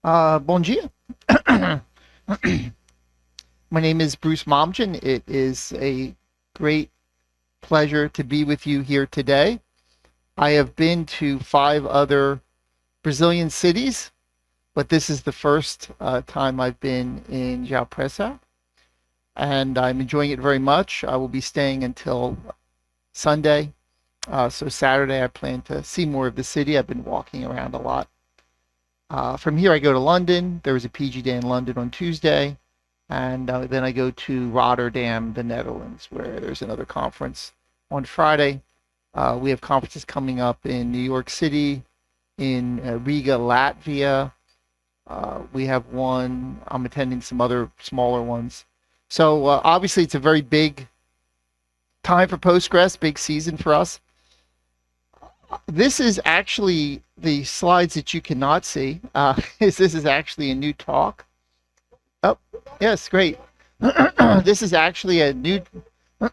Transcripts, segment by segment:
Bom dia. My name is Bruce Momjian. It is a great pleasure to be with you here today. I have been to 5 other Brazilian cities, but this is the first time I've been in João Presa, and I'm enjoying it very much. I will be staying until Sunday. So Saturday, I plan to see more of the city. I've been walking around a lot. From here, I go to London. There was a PG Day in London on Tuesday. And then I go to Rotterdam, the Netherlands, where there's another conference on Friday. We have conferences coming up in New York City, in Riga, Latvia. We have one. I'm attending some other smaller ones. So obviously, it's a very big time for Postgres, big season for us. This is actually the slides that you cannot see. This is actually a new talk. Oh, yes, great. This is actually a new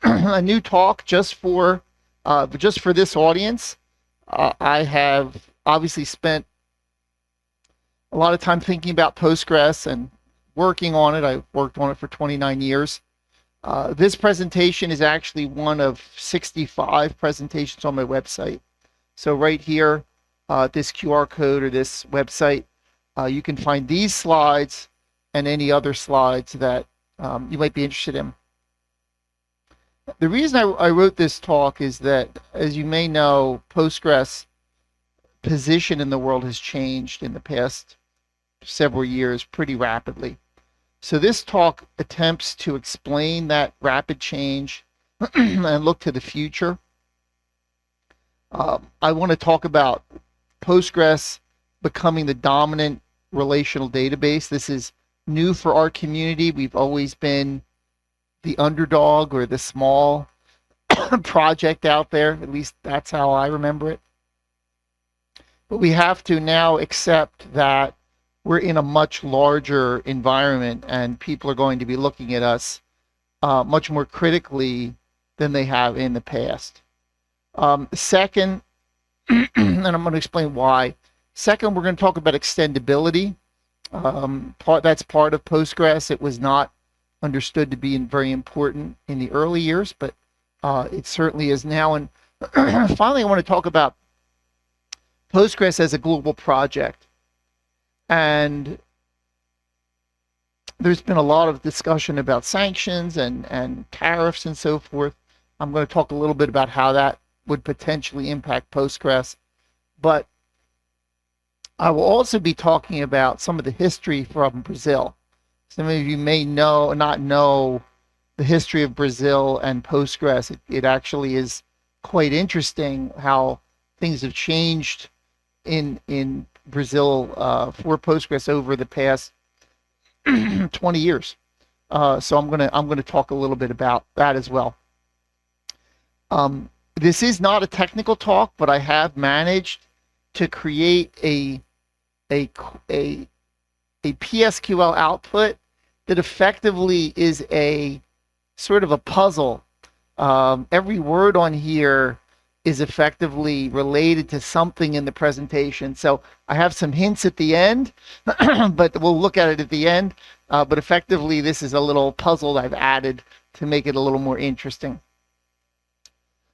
a new talk just for this audience. I have obviously spent a lot of time thinking about Postgres and working on it. I worked on it for 29 years. This presentation is actually one of 65 presentations on my website. So right here, this QR code or this website, you can find these slides and any other slides that you might be interested in. The reason I wrote this talk is that, as you may know, Postgres' position in the world has changed in the past several years pretty rapidly. So this talk attempts to explain that rapid change and look to the future. I want to talk about Postgres becoming the dominant relational database. This is new for our community. We've always been the underdog or the small project out there. At least that's how I remember it. But we have to now accept that we're in a much larger environment and people are going to be looking at us much more critically than they have in the past. Second, and I'm going to explain why. Second, we're going to talk about extendability. That's part of Postgres. It was not understood to be very important in the early years, but it certainly is now. And finally, I want to talk about Postgres as a global project. And there's been a lot of discussion about sanctions and tariffs and so forth. I'm going to talk a little bit about how that would potentially impact Postgres. But I will also be talking about some of the history from Brazil. Some of you may not know the history of Brazil and Postgres. It actually is quite interesting how things have changed in Brazil for Postgres over the past 20 years. So I'm gonna talk a little bit about that as well. This is not a technical talk, but I have managed to create a PSQL output that effectively is a sort of a puzzle. Every word on here is effectively related to something in the presentation. So I have some hints at the end, but we'll look at it at the end. But effectively, this is a little puzzle I've added to make it a little more interesting.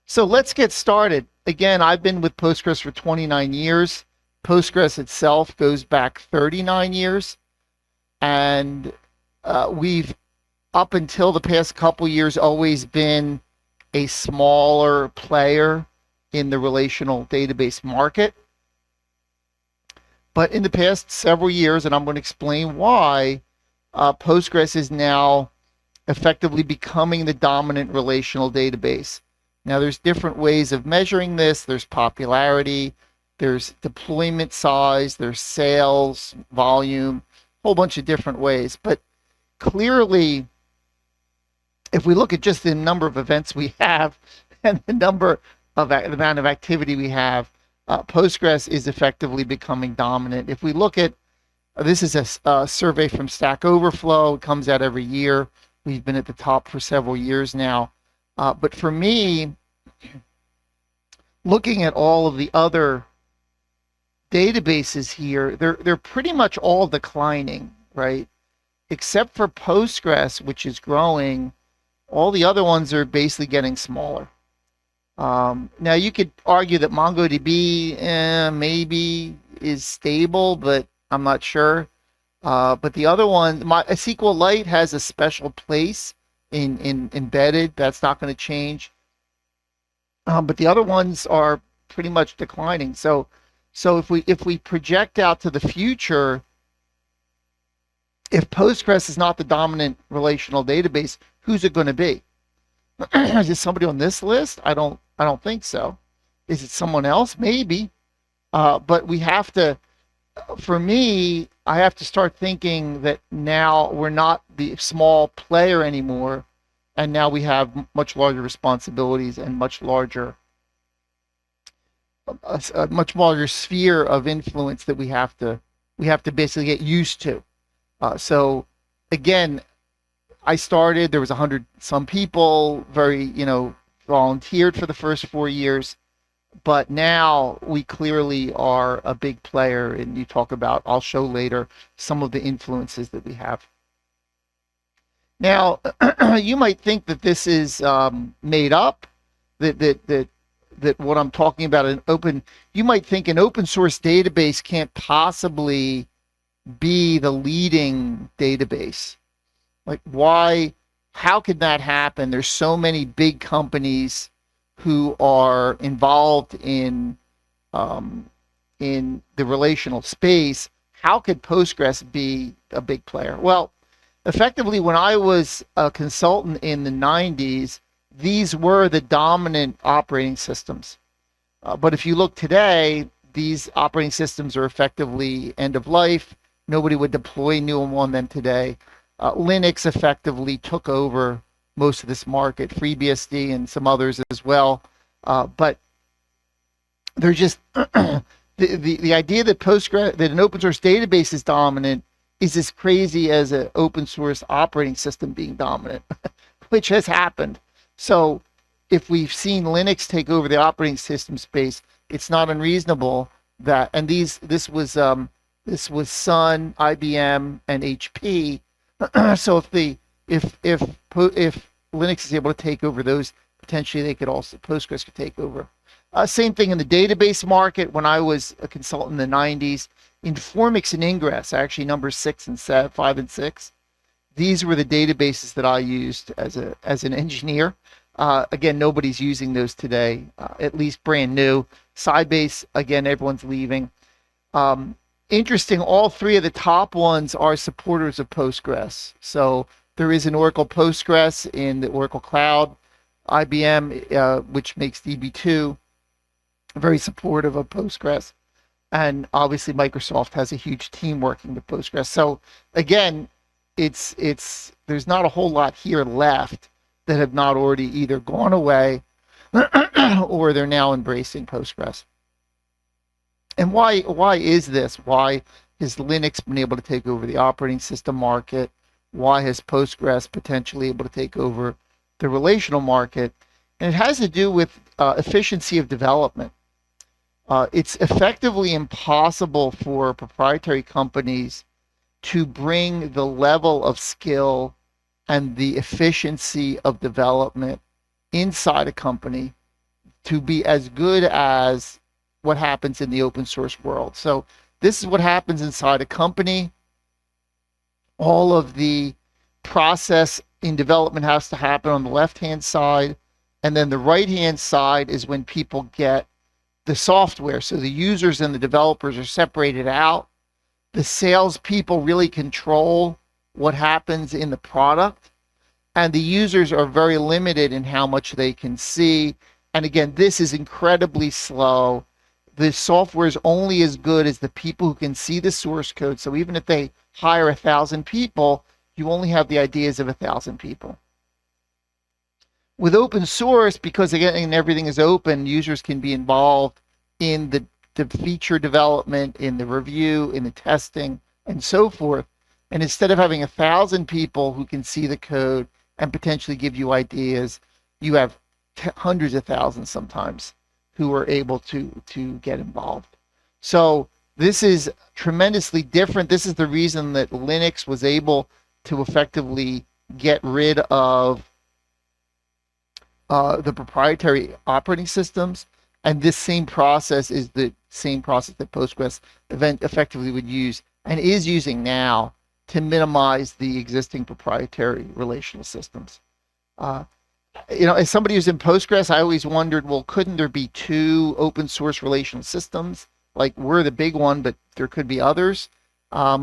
So let's get started. Again, I've been with Postgres for 29 years. Postgres itself goes back 39 years. And we've, up until the past couple years, always been a smaller player in the relational database market. But in the past several years, and I'm going to explain why, Postgres is now effectively becoming the dominant relational database. Now, there's different ways of measuring this. There's popularity, there's deployment size, there's sales, volume, a whole bunch of different ways. But clearly, if we look at just the number of events we have and the amount of activity we have, Postgres is effectively becoming dominant. If we look at, this is a survey from Stack Overflow. It comes out every year. We've been at the top for several years now. But for me, looking at all of the other databases here, they're pretty much all declining, right? Except for Postgres, which is growing. All the other ones are basically getting smaller. Now you could argue that MongoDB maybe is stable, but I'm not sure. But the other one, SQLite has a special place in embedded. That's not going to change. But the other ones are pretty much declining. So if we project out to the future, if Postgres is not the dominant relational database, who's it going to be? Is it somebody on this list? I don't think so. Is it someone else? Maybe. But we have to, for me, I have to start thinking that now we're not the small player anymore, and now we have much larger responsibilities and much larger a much larger sphere of influence that we have to basically get used to. So again, I started, there was 100 some people, very, volunteered for the first 4 years. But now we clearly are a big player, and you talk about, I'll show later, some of the influences that we have. Now, you might think that this is made up, that what I'm talking about you might think an open source database can't possibly be the leading database. Like, why? How could that happen? There's so many big companies who are involved in the relational space. How could Postgres be a big player? Well, effectively, when I was a consultant in the 90s, these were the dominant operating systems. But if you look today, these operating systems are effectively end of life. Nobody would deploy new on them today. Linux effectively took over most of this market, FreeBSD and some others as well. But they're just the idea that Postgres, that an open source database is dominant, is as crazy as an open source operating system being dominant, which has happened. So if we've seen Linux take over the operating system space, it's not unreasonable that, and this was Sun, IBM, and HP. So if Linux is able to take over those, potentially Postgres could take over. Same thing in the database market. When I was a consultant in the 90s, Informix and Ingress, actually numbers 5 and 6. These were the databases that I used as an engineer. Again, nobody's using those today, at least brand new. Sybase, again, everyone's leaving. Interesting, all three of the top ones are supporters of Postgres. So there is an Oracle Postgres in the Oracle Cloud. IBM, which makes DB2, very supportive of Postgres. And obviously Microsoft has a huge team working with Postgres. So again, there's not a whole lot here left that have not already either gone away or they're now embracing Postgres. And why is this? Why has Linux been able to take over the operating system market? Why has Postgres potentially able to take over the relational market? And it has to do with efficiency of development. It's effectively impossible for proprietary companies to bring the level of skill and the efficiency of development inside a company to be as good as what happens in the open source world. So this is what happens inside a company. All of the process in development has to happen on the left-hand side, and then the right-hand side is when people get the software. So the users and the developers are separated out. The salespeople really control what happens in the product, and the users are very limited in how much they can see. And again, this is incredibly slow. The software is only as good as the people who can see the source code. So even if they hire 1,000 people, you only have the ideas of 1,000 people. With open source, because again, everything is open, users can be involved in the feature development, in the review, in the testing, and so forth. And instead of having 1,000 people who can see the code and potentially give you ideas, you have hundreds of thousands sometimes who are able to get involved. So This is tremendously different. This is the reason that Linux was able to effectively get rid of the proprietary operating systems. And this same process is the same process that Postgres effectively would use and is using now to minimize the existing proprietary relational systems. As somebody who's in Postgres, I always wondered, well, couldn't there be two open source relational systems? Like, we're the big one, but there could be others.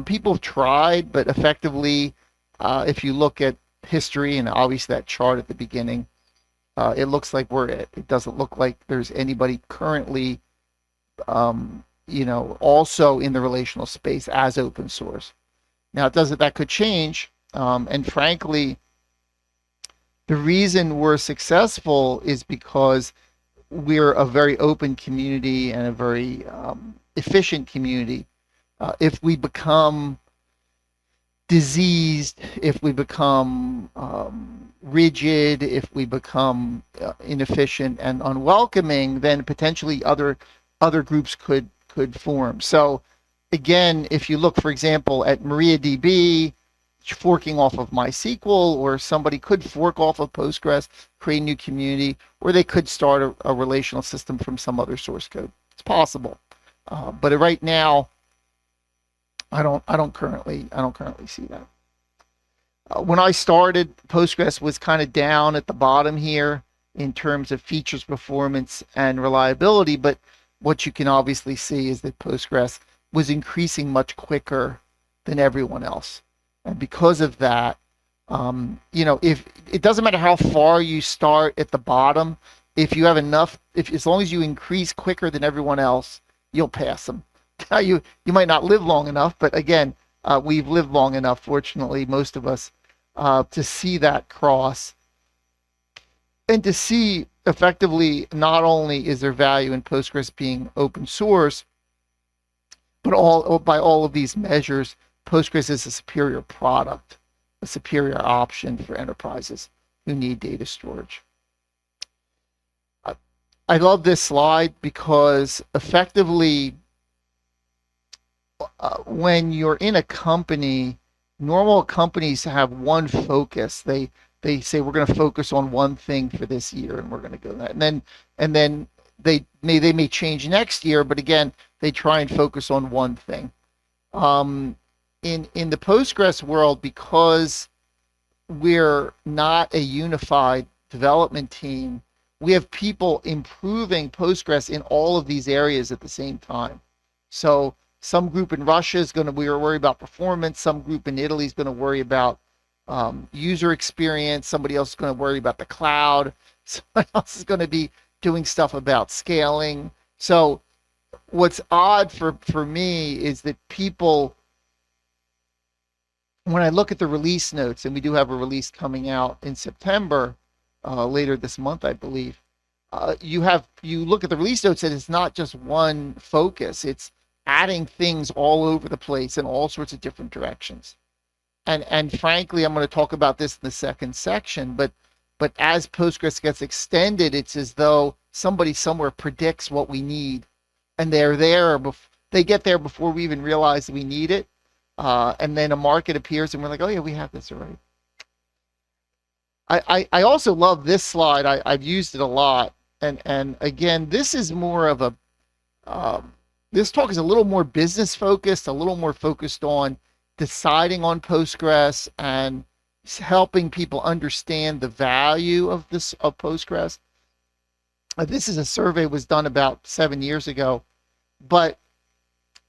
People have tried, but effectively, if you look at history and obviously that chart at the beginning, it looks like we're it. It doesn't look like there's anybody currently, also in the relational space as open source. Now, that could change, and frankly, the reason we're successful is because we're a very open community and a very efficient community. If we become diseased, if we become rigid, if we become inefficient and unwelcoming, then potentially other groups could form. So again, if you look, for example, at MariaDB forking off of MySQL, or somebody could fork off of Postgres, create a new community, or they could start a relational system from some other source code. It's possible, but right now, I don't currently see that. When I started, Postgres was kind of down at the bottom here in terms of features, performance, and reliability. But what you can obviously see is that Postgres was increasing much quicker than everyone else. And because of that, if it doesn't matter how far you start at the bottom, if you have enough, as long as you increase quicker than everyone else, you'll pass them. Now you might not live long enough, but again, we've lived long enough, fortunately, most of us, to see that cross and to see effectively not only is there value in Postgres being open source, but by all of these measures, Postgres is a superior product, a superior option for enterprises who need data storage. I love this slide because effectively, when you're in a company, normal companies have one focus. They say we're going to focus on one thing for this year, and we're going to go that. And then they may change next year, but again, they try and focus on one thing. In the Postgres world, because we're not a unified development team, we have people improving Postgres in all of these areas at the same time. So some group in Russia is going to worry about performance. Some group in Italy is going to worry about user experience. Somebody else is going to worry about the cloud. Somebody else is going to be doing stuff about scaling. So what's odd for me is that people, when I look at the release notes, and we do have a release coming out in September, later this month, I believe, you look at the release notes and it's not just one focus. It's adding things all over the place in all sorts of different directions. And frankly, I'm going to talk about this in the second section, but as Postgres gets extended, it's as though somebody somewhere predicts what we need, and they get there before we even realize we need it. And then a market appears and we're like, oh yeah, we have this already. I also love this slide. I've used it a lot. And again, this is more of this talk is a little more business focused, a little more focused on deciding on Postgres and helping people understand the value of Postgres. This is a survey was done about 7 years ago, but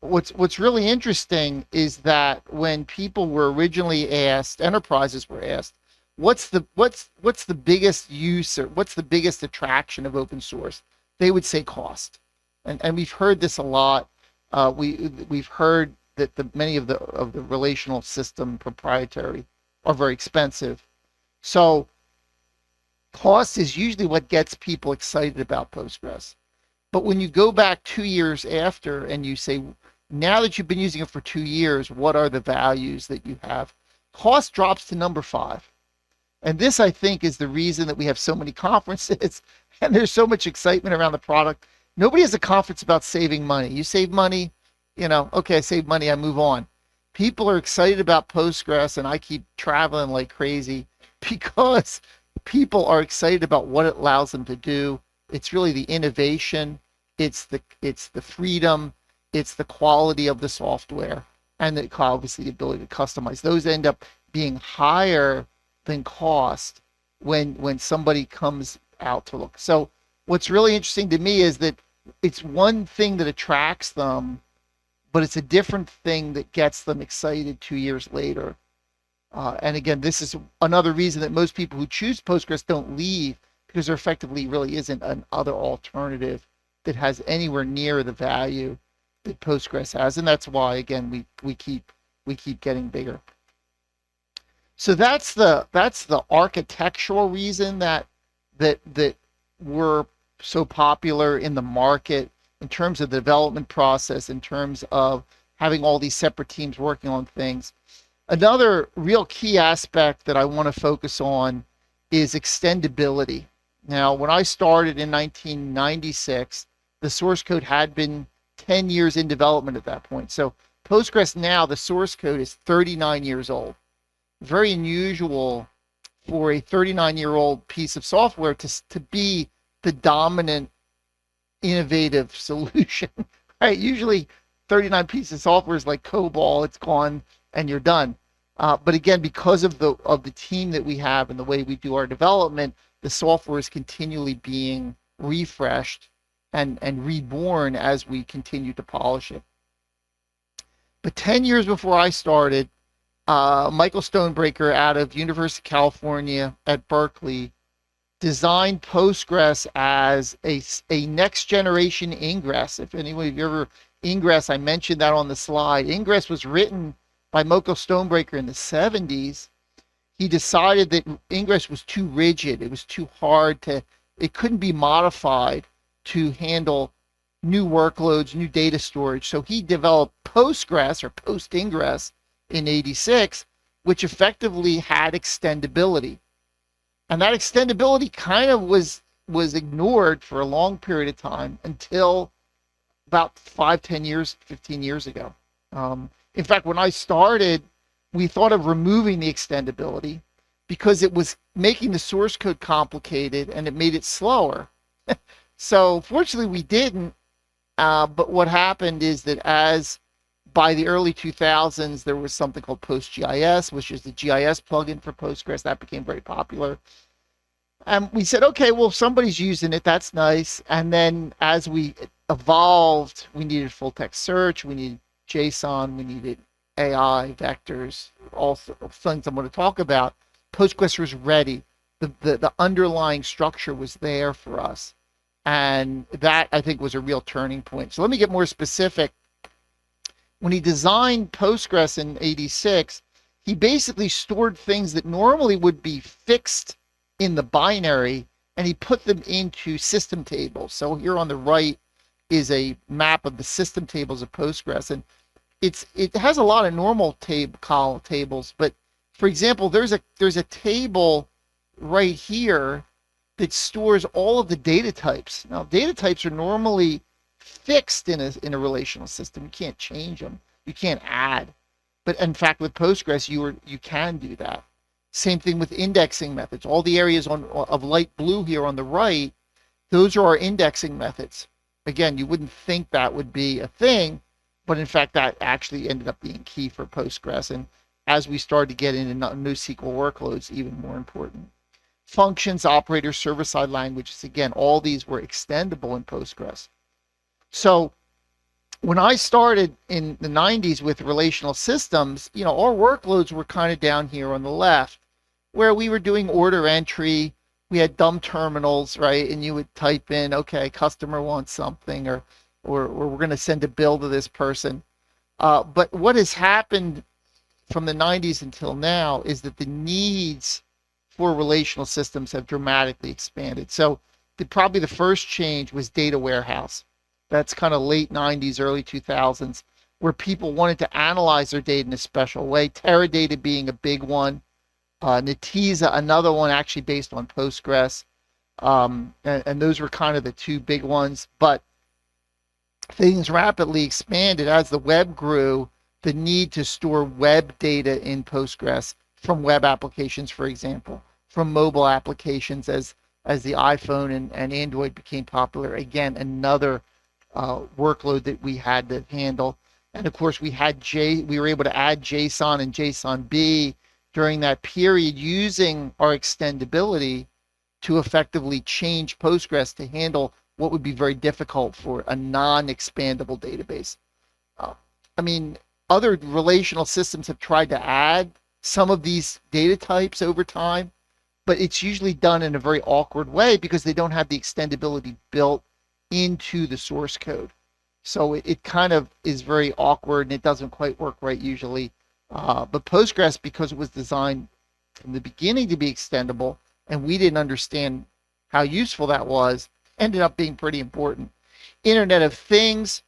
what's really interesting is that when people were originally asked, enterprises were asked, what's the biggest use, or what's the biggest attraction of open source? They would say cost, and we've heard this a lot. We've heard that many of the relational system proprietary are very expensive, so cost is usually what gets people excited about Postgres. But when you go back 2 years after and you say, now that you've been using it for 2 years, what are the values that you have? Cost drops to number 5. And this, I think, is the reason that we have so many conferences and there's so much excitement around the product. Nobody has a conference about saving money. You save money, okay, I save money, I move on. People are excited about Postgres, and I keep traveling like crazy because people are excited about what it allows them to do. It's really the innovation, it's the freedom, it's the quality of the software, and obviously the ability to customize. Those end up being higher than cost when somebody comes out to look. So what's really interesting to me is that it's one thing that attracts them, but it's a different thing that gets them excited 2 years later. And again, this is another reason that most people who choose Postgres don't leave, because there effectively really isn't an other alternative that has anywhere near the value that Postgres has, and that's why again we keep getting bigger. So that's the architectural reason that we're so popular in the market in terms of the development process, in terms of having all these separate teams working on things. Another real key aspect that I want to focus on is extendability. Now, when I started in 1996, the source code had been 10 years in development at that point. So Postgres now, the source code is 39 years old. Very unusual for a 39-year-old piece of software to be the dominant innovative solution, right? Usually 39 pieces of software is like COBOL, it's gone and you're done. But again, because of the team that we have and the way we do our development, the software is continually being refreshed and reborn as we continue to polish it. But 10 years before I started, Michael Stonebreaker out of University of California at Berkeley designed Postgres as a next generation Ingress. If anyone of you ever Ingress, I mentioned that on the slide. Ingress was written by Michael Stonebreaker in the 70s. He decided that Ingress was too rigid. It was too hard it couldn't be modified to handle new workloads, new data storage. So he developed Postgres or Post Ingress in 86, which effectively had extendability. And that extendability kind of was ignored for a long period of time until about 5, 10 years, 15 years ago. In fact, when I started, we thought of removing the extendability because it was making the source code complicated and it made it slower. So fortunately we didn't, but what happened is that as by the early 2000s, there was something called PostGIS, which is the GIS plugin for Postgres. That became very popular. And we said, okay, well, if somebody's using it, that's nice. And then as we evolved, we needed full text search, we needed JSON, we needed AI, vectors, all things I'm going to talk about. Postgres was ready. The underlying structure was there for us. And that, I think, was a real turning point. So let me get more specific. When he designed Postgres in 86, he basically stored things that normally would be fixed in the binary, and he put them into system tables. So here on the right is a map of the system tables of Postgres, and it has a lot of normal column tables. But for example, there's a table right here that stores all of the data types. Now, data types are normally fixed in a relational system. You can't change them. You can't add. But in fact, with Postgres, you can do that. Same thing with indexing methods. All the areas of light blue here on the right, those are our indexing methods. Again, you wouldn't think that would be a thing, but in fact, that actually ended up being key for Postgres. And as we started to get into NoSQL workloads, even more important. Functions, operators, server-side languages, again, all these were extendable in Postgres. So when I started in the 90s with relational systems, our workloads were kind of down here on the left, where we were doing order entry. We had dumb terminals, right? And you would type in, okay, customer wants something, or we're going to send a bill to this person. But what has happened from the 90s until now is that the needs for relational systems have dramatically expanded. So probably the first change was data warehouse. That's kind of late 90s, early 2000s, where people wanted to analyze their data in a special way. Teradata being a big one. Netezza, another one actually based on Postgres. And those were kind of the two big ones. But things rapidly expanded as the web grew. The need to store web data in Postgres from web applications, for example, from mobile applications as the iPhone and Android became popular. Again, another workload that we had to handle. And of course, we were able to add JSON and JSONB during that period using our extendability to effectively change Postgres to handle what would be very difficult for a non-expandable database. Uh, I mean, other relational systems have tried to add some of these data types over time, but it's usually done in a very awkward way because they don't have the extendability built into the source code. So it kind of is very awkward and it doesn't quite work right usually. But Postgres, because it was designed from the beginning to be extendable, and we didn't understand how useful that was, ended up being pretty important. Internet of Things,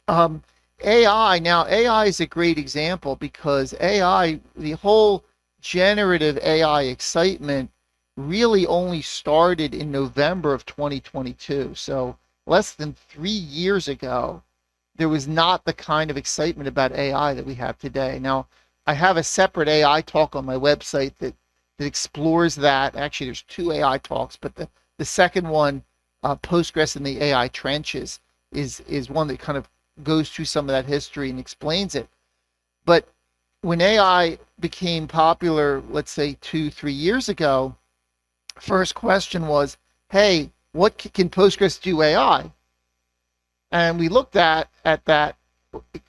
AI. Now, AI is a great example because AI, the whole generative AI excitement really only started in November of 2022. So less than 3 years ago, there was not the kind of excitement about AI that we have today. Now, I have a separate AI talk on my website that explores that. Actually, there's two AI talks, but the second one, Postgres in the AI trenches, is one that kind of goes through some of that history and explains it. But when AI became popular, let's say 2, 3 years ago, first question was, hey, what can Postgres do AI? And we looked at that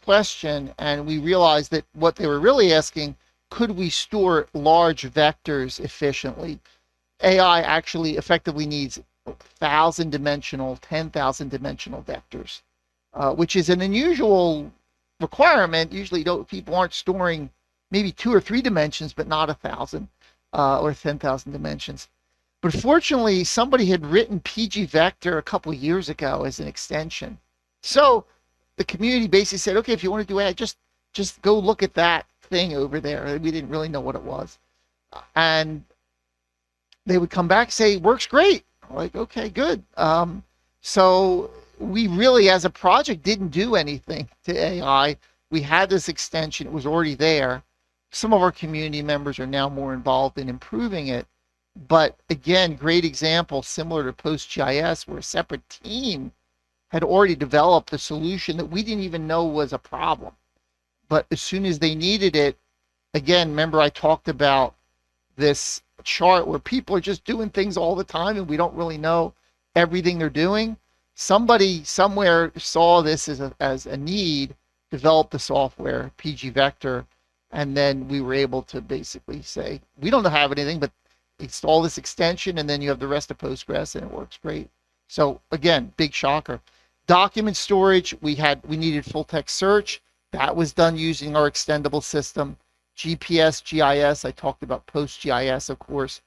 question and we realized that what they were really asking, could we store large vectors efficiently? AI actually effectively needs 1,000-dimensional, 10,000-dimensional vectors, which is an unusual requirement. Usually people aren't storing maybe 2 or 3 dimensions, but not 1,000 or 10,000 dimensions. But fortunately, somebody had written PG Vector a couple of years ago as an extension. So the community basically said, okay, if you want to do AI, just go look at that thing over there. We didn't really know what it was. And they would come back and say, works great. I'm like, okay, good. So we really, as a project, didn't do anything to AI. We had this extension. It was already there. Some of our community members are now more involved in improving it. But again, great example, similar to PostGIS, where a separate team had already developed a solution that we didn't even know was a problem. But as soon as they needed it, again, remember I talked about this chart where people are just doing things all the time and we don't really know everything they're doing. Somebody somewhere saw this as a need, developed the software, PG Vector, and then we were able to basically say, we don't have anything, but install this extension and then you have the rest of Postgres and it works great. So again, big shocker. Document storage, we needed full text search. That was done using our extendable system. GPS, GIS, I talked about PostGIS, of course.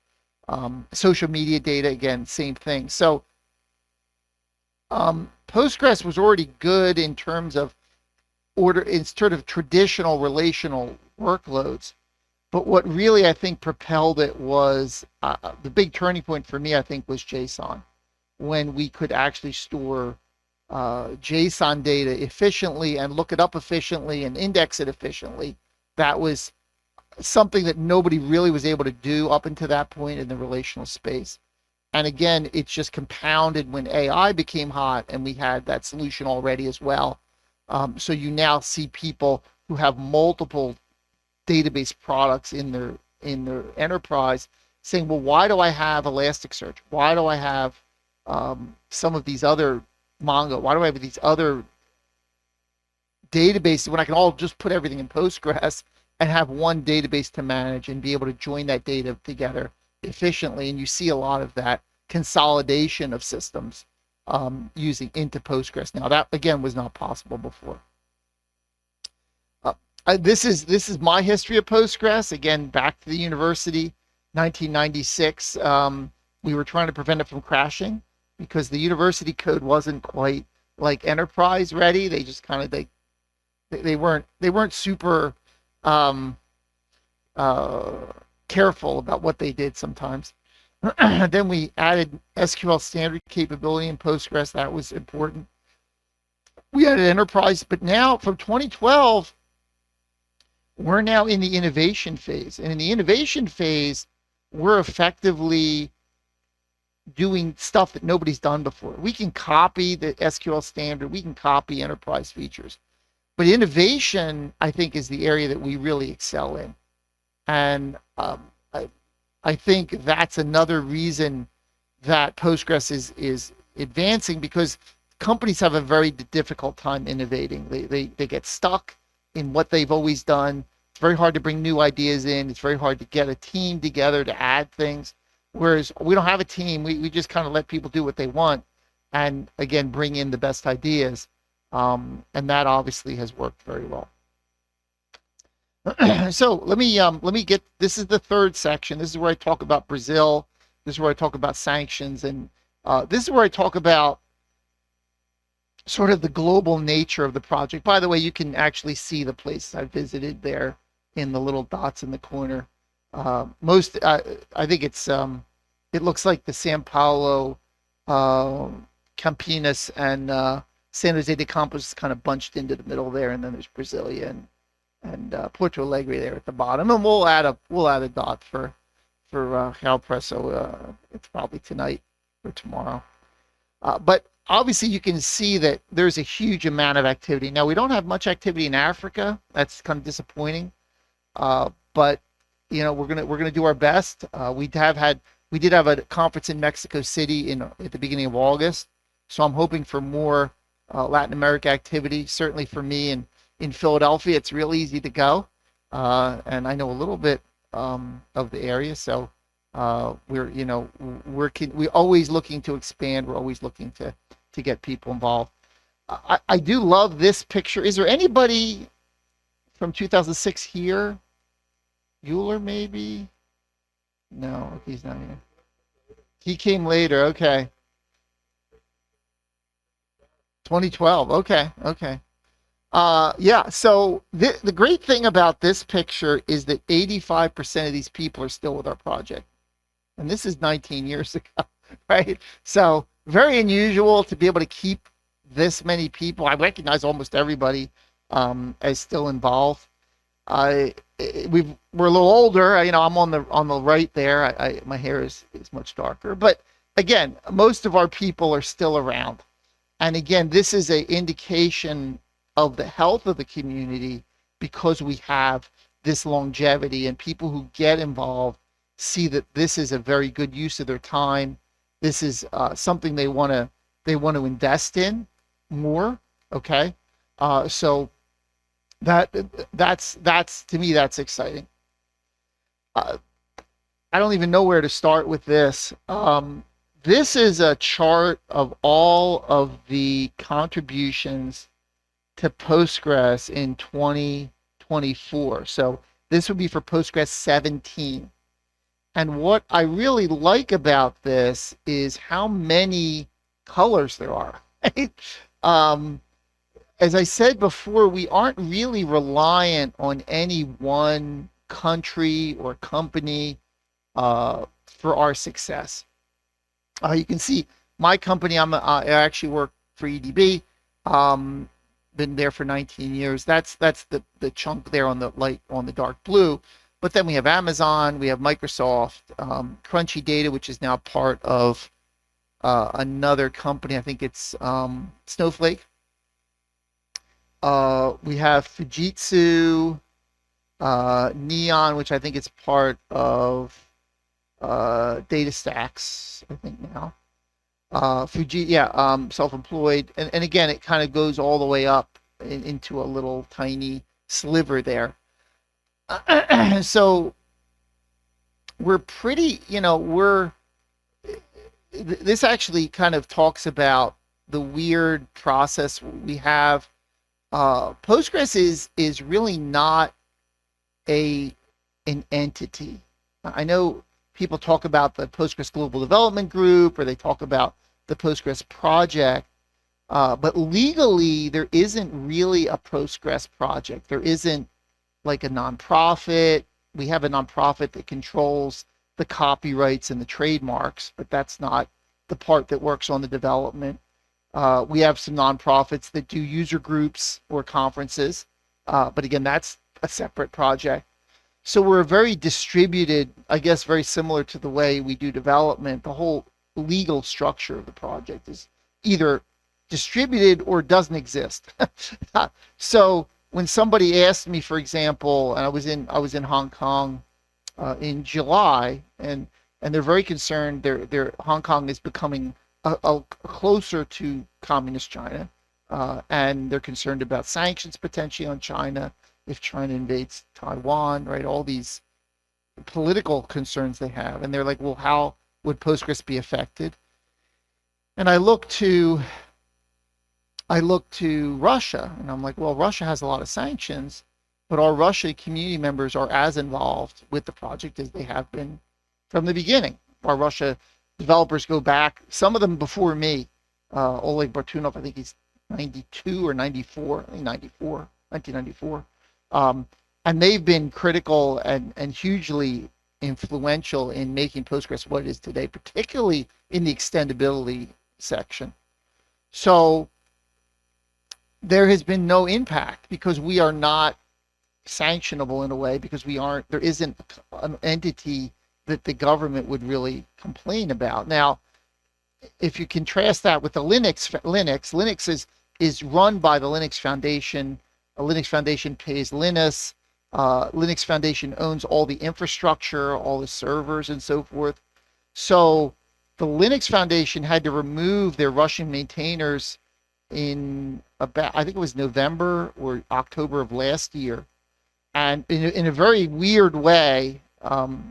Social media data, again, same thing. So Postgres was already good in terms of in sort of traditional relational workloads. But what really, I think, propelled it was the big turning point for me, I think, was JSON, when we could actually store JSON data efficiently and look it up efficiently and index it efficiently. That was something that nobody really was able to do up until that point in the relational space. And again, it's just compounded when AI became hot and we had that solution already as well. So you now see people who have multiple database products in their enterprise saying, well, why do I have Elasticsearch? Why do I have some of these other Mongo? Why do I have these other databases when I can all just put everything in Postgres and have one database to manage and be able to join that data together efficiently? And you see a lot of that consolidation of systems using into Postgres. Now that again was not possible before. This is my history of Postgres. Again, back to the university, 1996. We were trying to prevent it from crashing because the university code wasn't quite like enterprise ready. They just kind of they weren't super careful about what they did sometimes. Then we added SQL standard capability in Postgres. That was important. we had an enterprise, but now from 2012, we're now in the innovation phase. And in the innovation phase, we're effectively doing stuff that nobody's done before. We can copy the SQL standard, we can copy enterprise features. But innovation, I think, is the area that we really excel in. And I think that's another reason that Postgres is advancing, because companies have a very difficult time innovating. They get stuck in what they've always done. It's very hard to bring new ideas in. It's very hard to get a team together to add things. Whereas we don't have a team. We just kind of let people do what they want, and again, bring in the best ideas. And that obviously has worked very well. So let me get, this is the third section. This is where I talk about Brazil. This is where I talk about sanctions, and this is where I talk about sort of the global nature of the project. By the way, you can actually see the places I visited there in the little dots in the corner. I think it's it looks like the Sao Paulo, Campinas, and San Jose de Campos is kind of bunched into the middle there, and then there's Brasilia and Porto Alegre there at the bottom, and we'll add a dot for Valpresso. It's probably tonight or tomorrow, but obviously you can see that there's a huge amount of activity. Now, we don't have much activity in Africa. That's kind of disappointing, but you know, we're gonna do our best. We did have a conference in Mexico City at the beginning of August, so I'm hoping for more Latin America activity. Certainly for me in Philadelphia, it's real easy to go, and I know a little bit of the area, so we're always looking to expand. We're always looking to get people involved. I do love this picture. Is there anybody from 2006 here? Euler, maybe? No, he's not here. He came later. Okay. 2012. Okay. Okay. Yeah. So the great thing about this picture is that 85% of these people are still with our project, and this is 19 years ago, right? So very unusual to be able to keep this many people. I recognize almost everybody as still involved. We're a little older. You know, I'm on the right there. My hair is much darker, but again, most of our people are still around. And again, this is an indication of the health of the community, because we have this longevity, and people who get involved see that this is a very good use of their time. This is something they want to invest in more. Okay, so that's to me, that's exciting. I don't even know where to start with this. This is a chart of all of the contributions to Postgres in 2024. So this would be for Postgres 17. And what I really like about this is how many colors there are. Right? As I said before, we aren't really reliant on any one country or company for our success. You can see my company. I actually work for EDB. Been there for 19 years. That's the chunk there on the dark blue. But then we have Amazon, we have Microsoft, Crunchy Data, which is now part of another company. I think it's Snowflake. We have Fujitsu, Neon, which I think is part of DataStax, I think now. Self-employed, and again, it kind of goes all the way up into a little tiny sliver there. So we're pretty, this actually kind of talks about the weird process we have. Postgres is really not an entity. I know people talk about the Postgres Global Development Group, or they talk about the Postgres project, but legally there isn't really a Postgres project. There isn't like a nonprofit. We have a nonprofit that controls the copyrights and the trademarks, but that's not the part that works on the development. We have some nonprofits that do user groups or conferences, but again, that's a separate project. So we're very distributed, I guess, very similar to the way we do development. The whole legal structure of the project is either distributed or doesn't exist. So when somebody asked me, for example, and I was in Hong Kong in July, and they're very concerned. They're Hong Kong is becoming closer to communist China, and they're concerned about sanctions potentially on China if China invades Taiwan, right? All these political concerns they have, and they're like, well, how would Postgres be affected? And I look to Russia, and I'm like, well, Russia has a lot of sanctions, but our Russia community members are as involved with the project as they have been from the beginning. Our Russia developers go back, some of them before me. Oleg Bartunov, I think he's 92 or 94, I think 94, 1994. And they've been critical and hugely influential in making Postgres what it is today, particularly in the extendability section. So there has been no impact because we are not sanctionable in a way, because there isn't an entity that the government would really complain about. Now, if you contrast that with the Linux is run by the Linux Foundation. A Linux Foundation pays Linus. Linux Foundation owns all the infrastructure, all the servers, and so forth. So the Linux Foundation had to remove their Russian maintainers in about, I think it was November or October of last year, and in a very weird way,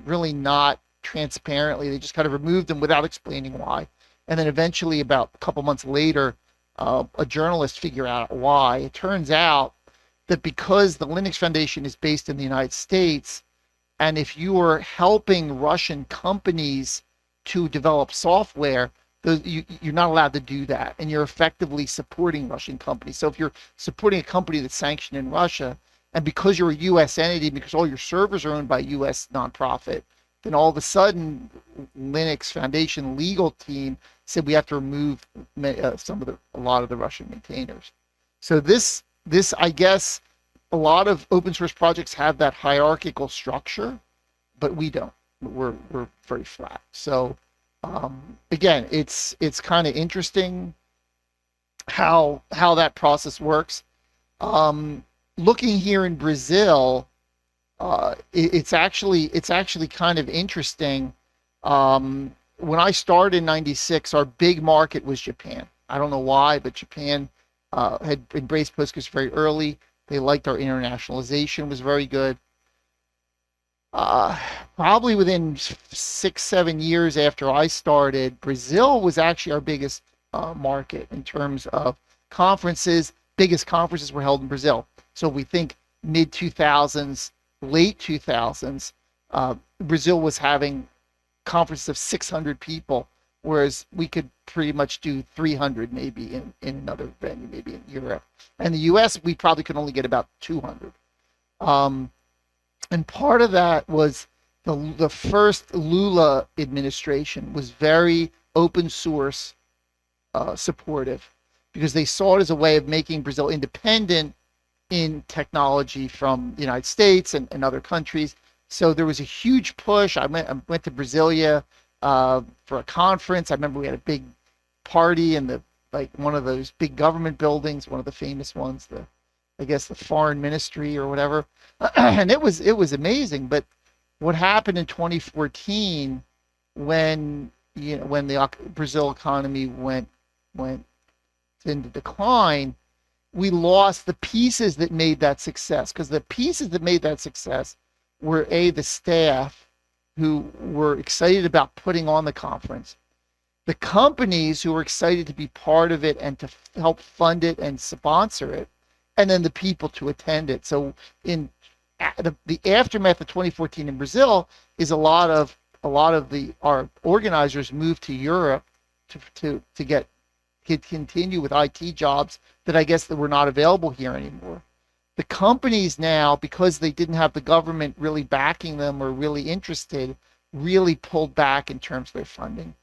really not transparently, they just kind of removed them without explaining why. And then eventually, about a couple months later, a journalist figured out why. It turns out that because the Linux Foundation is based in the United States, and if you are helping Russian companies to develop software, you're not allowed to do that, and you're effectively supporting Russian companies. So if you're supporting a company that's sanctioned in Russia, and because you're a U.S. entity, because all your servers are owned by a U.S. nonprofit, then all of a sudden, Linux Foundation legal team said we have to remove a lot of the Russian maintainers. So this, I guess, a lot of open source projects have that hierarchical structure, but we don't. We're very flat. So again, it's kind of interesting how that process works. Looking here in Brazil, it's actually kind of interesting. When I started in '96, our big market was Japan. I don't know why, but Japan had embraced Postgres very early. They liked our internationalization, was very good. Probably within 6-7 years after I started, Brazil was actually our biggest market in terms of conferences. Biggest conferences were held in Brazil. So we think mid 2000s, late 2000s, Brazil was having conferences of 600 people, whereas we could pretty much do 300 maybe in another venue, maybe in Europe. And the US, we probably could only get about 200. And part of that was the first Lula administration was very open source supportive, because they saw it as a way of making Brazil independent in technology from the United States and other countries. So there was a huge push. I went to Brasilia for a conference. I remember we had a big party in one of those big government buildings, one of the famous ones, I guess the foreign ministry or whatever. And it was amazing. But what happened in 2014 when the Brazil economy went into decline, we lost the pieces that made that success, because the pieces that made that success were the staff who were excited about putting on the conference, the companies who were excited to be part of it and to help fund it and sponsor it, and then the people to attend it. So in the aftermath of 2014 in Brazil is a lot of our organizers moved to Europe to continue with IT jobs that I guess that were not available here anymore. The companies now, because they didn't have the government really backing them or really interested, really pulled back in terms of their funding.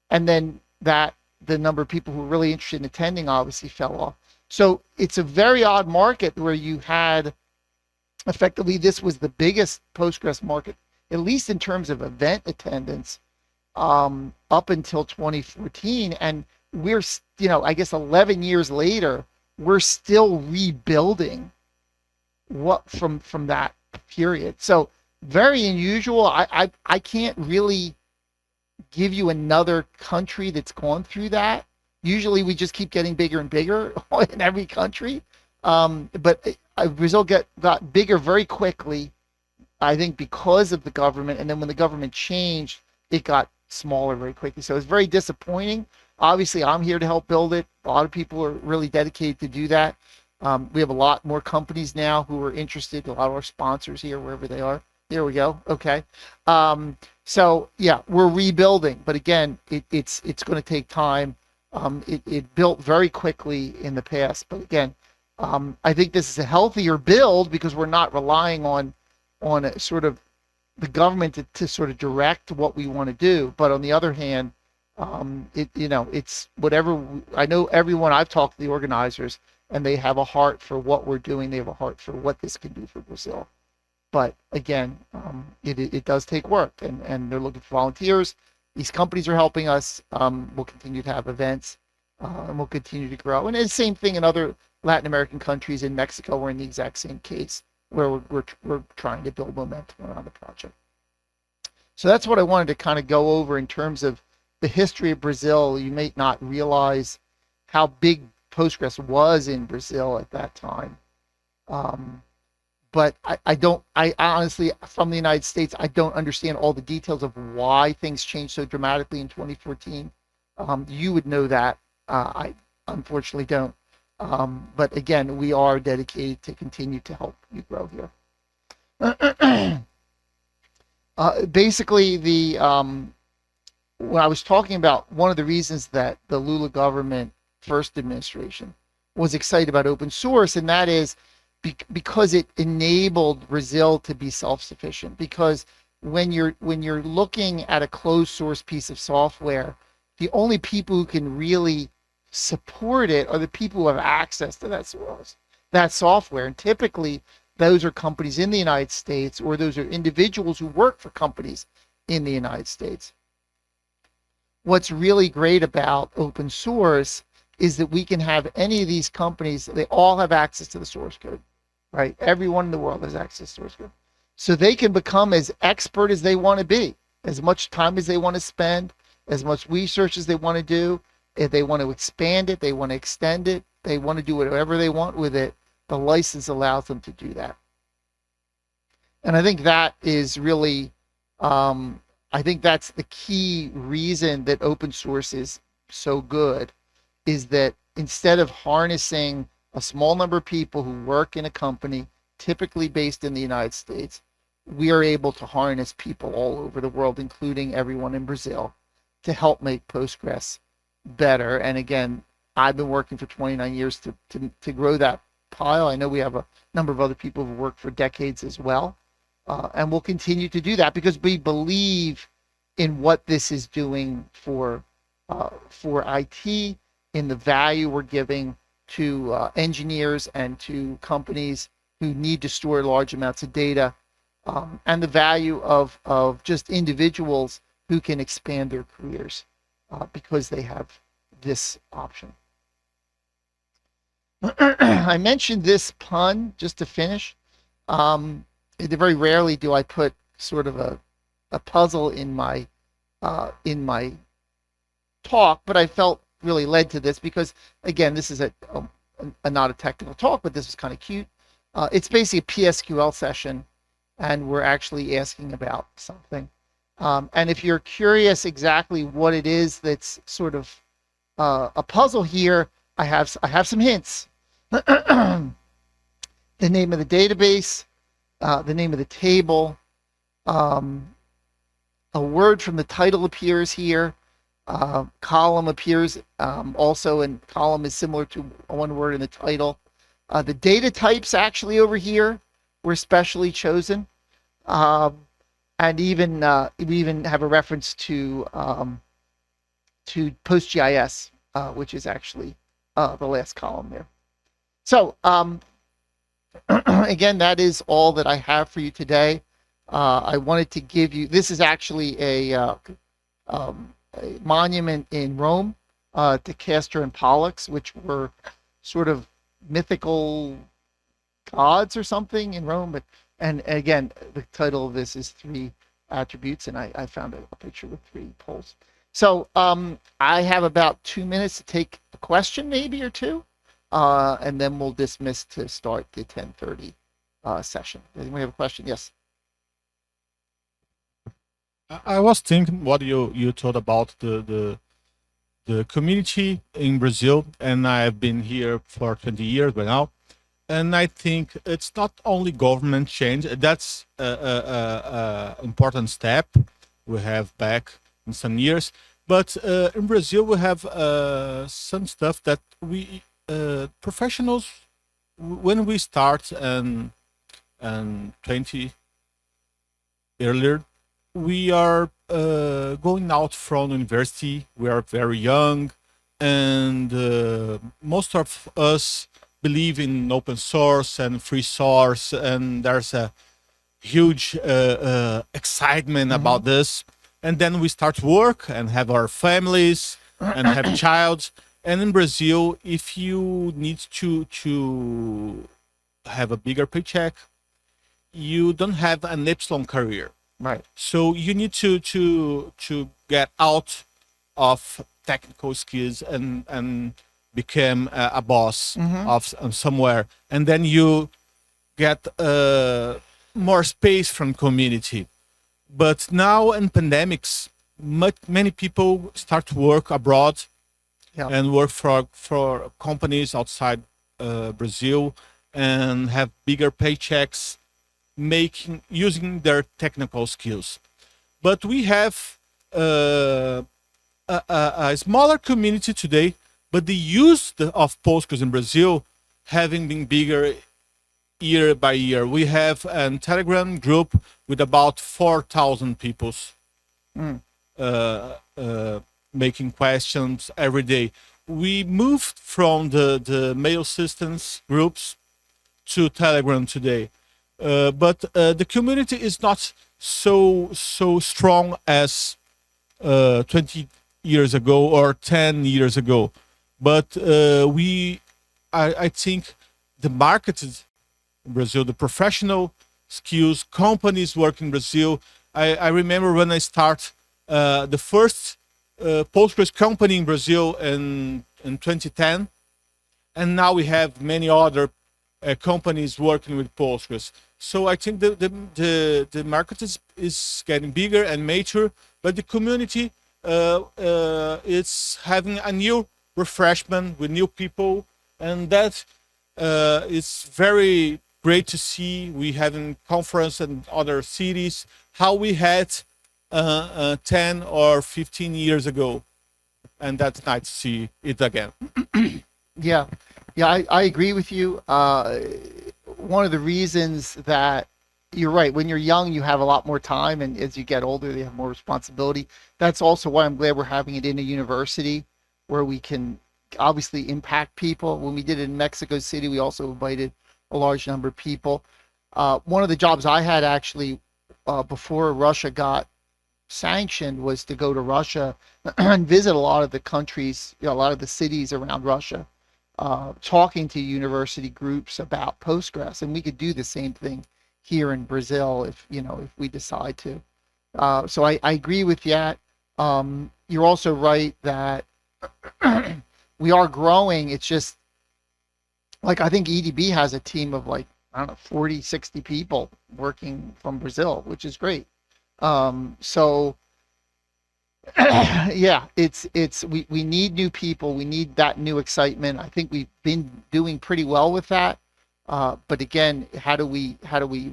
And then that the number of people who were really interested in attending obviously fell off. So it's a very odd market where you had effectively, this was the biggest Postgres market, at least in terms of event attendance, up until 2014. And we're, I guess 11 years later, we're still rebuilding what from that period. So very unusual. I can't really give you another country that's gone through that. Usually we just keep getting bigger and bigger in every country. But Brazil got bigger very quickly, I think because of the government. And then when the government changed, it got smaller very quickly. So it's very disappointing. Obviously, I'm here to help build it. A lot of people are really dedicated to do that. We have a lot more companies now who are interested, a lot of our sponsors here, wherever they are. There we go. Okay. So yeah, we're rebuilding, but again, it's going to take time. It built very quickly in the past, but again, I think this is a healthier build because we're not relying on a sort of the government to sort of direct what we want to do. But on the other hand, it's whatever. I know everyone I've talked to the organizers, and they have a heart for what we're doing. They have a heart for what this can do for Brazil. But again, it does take work, and they're looking for volunteers. These companies are helping us. We'll continue to have events, and we'll continue to grow. And it's the same thing in other Latin American countries. In Mexico, we're in the exact same case where we're trying to build momentum around the project. So that's what I wanted to kind of go over in terms of the history of Brazil. You may not realize how big Postgres was in Brazil at that time. But I honestly, from the United States, I don't understand all the details of why things changed so dramatically in 2014. You would know that. I unfortunately don't. But again, we are dedicated to continue to help you grow here. Basically, when I was talking about one of the reasons that the Lula government first administration was excited about open source, and that is because it enabled Brazil to be self-sufficient. Because when you're looking at a closed source piece of software, the only people who can really support it are the people who have access to that software. And typically those are companies in the United States, or those are individuals who work for companies in the United States. What's really great about open source is that we can have any of these companies, they all have access to the source code, right? Everyone in the world has access to source code. So they can become as expert as they want to be, as much time as they want to spend, as much research as they want to do. If they want to expand it, they want to extend it, they want to do whatever they want with it, the license allows them to do that. And I think that is really, I think that's the key reason that open source is so good, is that instead of harnessing a small number of people who work in a company, typically based in the United States, we are able to harness people all over the world, including everyone in Brazil, to help make Postgres better. And again, I've been working for 29 years to grow that pile. I know we have a number of other people who work for decades as well. And we'll continue to do that because we believe in what this is doing for IT, in the value we're giving to engineers and to companies who need to store large amounts of data, and the value of just individuals who can expand their careers because they have this option. I mentioned this pun just to finish. Very rarely do I put sort of a puzzle in my talk, but I felt really led to this because, again, this is not a technical talk, but this is kind of cute. It's basically a PSQL session, and we're actually asking about something. And if you're curious exactly what it is that's sort of a puzzle here, I have some hints. The name of the database, the name of the table, a word from the title appears here. Column appears also, and column is similar to one word in the title. The data types actually over here were specially chosen, and even we even have a reference to PostGIS which is actually the last column there. So again, that is all that I have for you today. I wanted to give you, this is actually a monument in Rome to Castor and Pollux, which were sort of mythical gods or something in Rome. But and again, the title of this is Three Attributes, and I found a picture with three poles. So I have about 2 minutes to take a question, maybe or two, and then we'll dismiss to start the 10:30 session. Does anyone have a question? Yes. I was thinking what you told about the community in Brazil, and I've been here for 20 years by now. And I think it's not only government change. That's a important step we have back in some years. But in Brazil, we have some stuff that we professionals when we start and 20 earlier, we are going out from university. We are very young, and most of us believe in open source and free source, and there's a huge excitement about this. And then we start work and have our families and have child. And in Brazil, if you need to have a bigger paycheck, you don't have an epsilon career. Right. So you need to get out of technical skills and become a boss of somewhere, and then you get more space from community. But now in pandemics, many people start to work abroad and work for companies outside Brazil and have bigger paychecks, using their technical skills. But we have a smaller community today, but the use of Postgres in Brazil having been bigger year by year. We have a Telegram group with about 4,000 people making questions every day. We moved from the mail systems groups to Telegram today. But the community is not so strong as 20 years ago or 10 years ago. But I think the market is in Brazil, the professional skills, companies work in Brazil. I remember when I start the first Postgres company in Brazil in 2010, and now we have many other companies working with Postgres. So I think the market is getting bigger and mature, but the community is having a new refreshment with new people, and that is very great to see. We have in conference and other cities how we had 10 or 15 years ago, and that's nice to see it again. Yeah, I agree with you. One of the reasons that you're right, when you're young, you have a lot more time, and as you get older, you have more responsibility. That's also why I'm glad we're having it in a university where we can obviously impact people. When we did it in Mexico City, we also invited a large number of people. One of the jobs I had actually before Russia got sanctioned was to go to Russia and visit a lot of the countries, a lot of the cities around Russia, talking to university groups about Postgres, and we could do the same thing here in Brazil if we decide to. So I agree with that. You're also right that we are growing. It's just like I think EDB has a team of like I don't know 40, 60 people working from Brazil, which is great. So yeah, we need new people. We need that new excitement. I think we've been doing pretty well with that. But again, how do we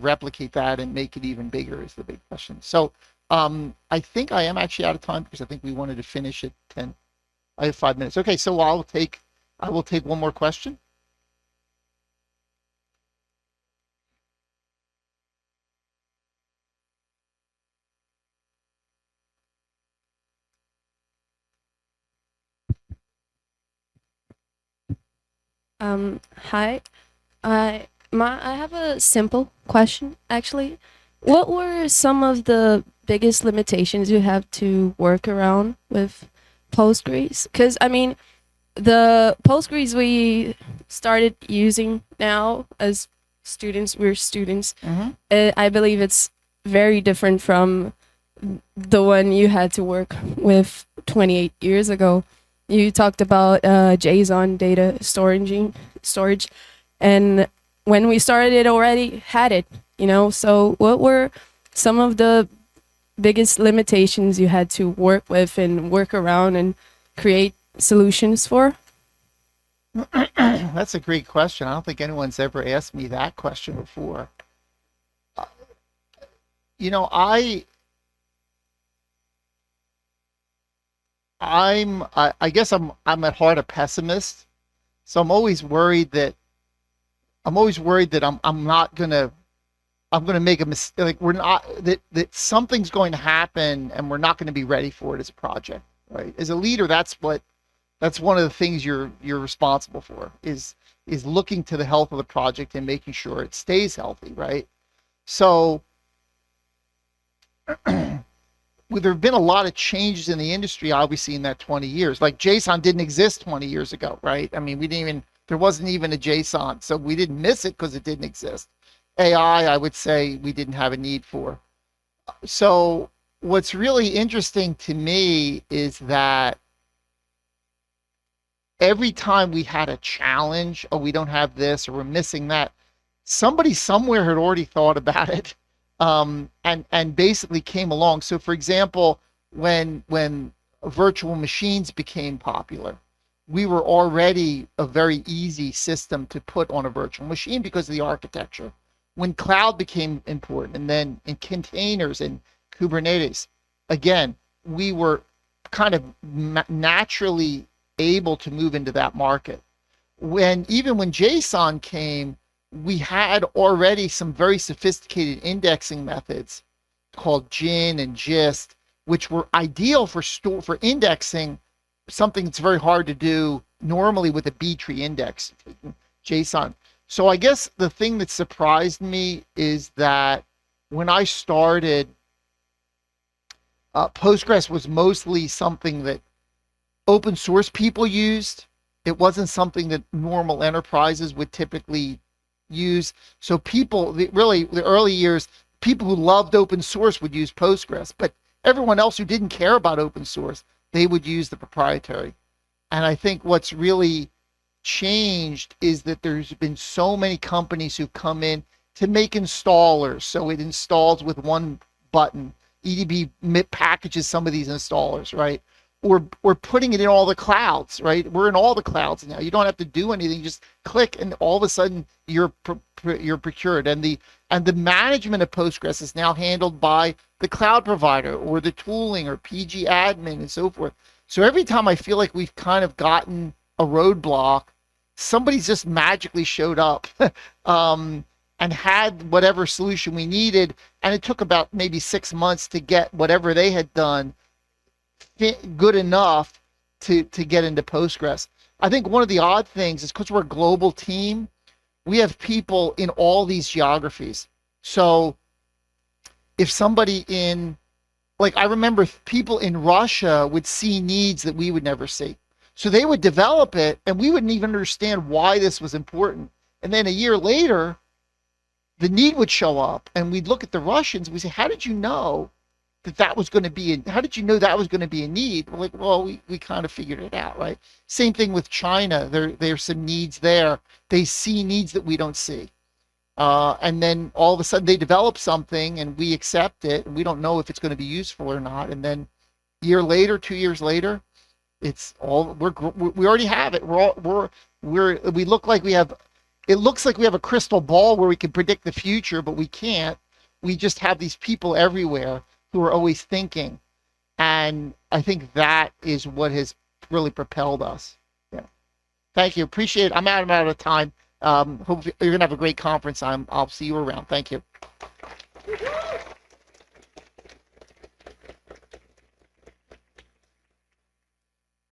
replicate that and make it even bigger is the big question. So I think I am actually out of time because I think we wanted to finish at 10. I have 5 minutes. Okay, so I will take one more question. Hi. I have a simple question actually. What were some of the biggest limitations you have to work around with Postgres? Because I mean, the Postgres we started using now as students, we're students. Hmm. I believe it's very different from the one you had to work with 28 years ago. You talked about JSON data storage, and when we started, it already had it. So what were some of the biggest limitations you had to work with and work around and create solutions for? That's a great question. I don't think anyone's ever asked me that question before. You know, I guess I'm at heart a pessimist, so I'm always worried that I'm not gonna make a mistake. Like we're not that something's going to happen and we're not going to be ready for it as a project, right? As a leader, that's one of the things you're responsible for is looking to the health of the project and making sure it stays healthy, right? So there have been a lot of changes in the industry, obviously, in that 20 years. Like JSON didn't exist 20 years ago, right? I mean, there wasn't even a JSON, so we didn't miss it because it didn't exist. AI, I would say we didn't have a need for. So what's really interesting to me is that every time we had a challenge, oh, we don't have this or we're missing that, somebody somewhere had already thought about it, and basically came along. So, for example, when virtual machines became popular, we were already a very easy system to put on a virtual machine because of the architecture. When cloud became important, and then in containers and Kubernetes, again, we were kind of naturally able to move into that market. Even when JSON came, we had already some very sophisticated indexing methods called GIN and GIST, which were ideal for indexing something that's very hard to do normally with a B tree index, JSON. So I guess the thing that surprised me is that when I started, Postgres was mostly something that open source people used. It wasn't something that normal enterprises would typically use. So really, the early years, people who loved open source would use Postgres, but everyone else who didn't care about open source, they would use the proprietary. And I think what's really changed is that there's been so many companies who come in to make installers. So it installs with one button. EDB packages some of these installers, right? Or putting it in all the clouds, right? We're in all the clouds now. You don't have to do anything; you just click, and all of a sudden you're procured. And the management of Postgres is now handled by the cloud provider or the tooling or PG admin and so forth. So every time I feel like we've kind of gotten a roadblock, somebody's just magically showed up and had whatever solution we needed, and it took about maybe 6 months to get whatever they had done good enough to get into Postgres. I think one of the odd things is because we're a global team, we have people in all these geographies. So if somebody like I remember people in Russia would see needs that we would never see. So they would develop it and we wouldn't even understand why this was important. And then a year later, the need would show up and we'd look at the Russians, we say, how did you know that was going to be how did you know that was going to be a need? We're like, well, we kind of figured it out, right? Same thing with China. There's some needs there. They see needs that we don't see. And then all of a sudden they develop something and we accept it and we don't know if it's going to be useful or not. And then year later, 2 years later, it's all we already have it. We look like we have. It looks like we have a crystal ball where we can predict the future, but we can't. We just have these people everywhere who are always thinking, and I think that is what has really propelled us. Yeah. Thank you. Appreciate it. I'm out of time. Hope you're gonna have a great conference. I'll see you around. Thank you.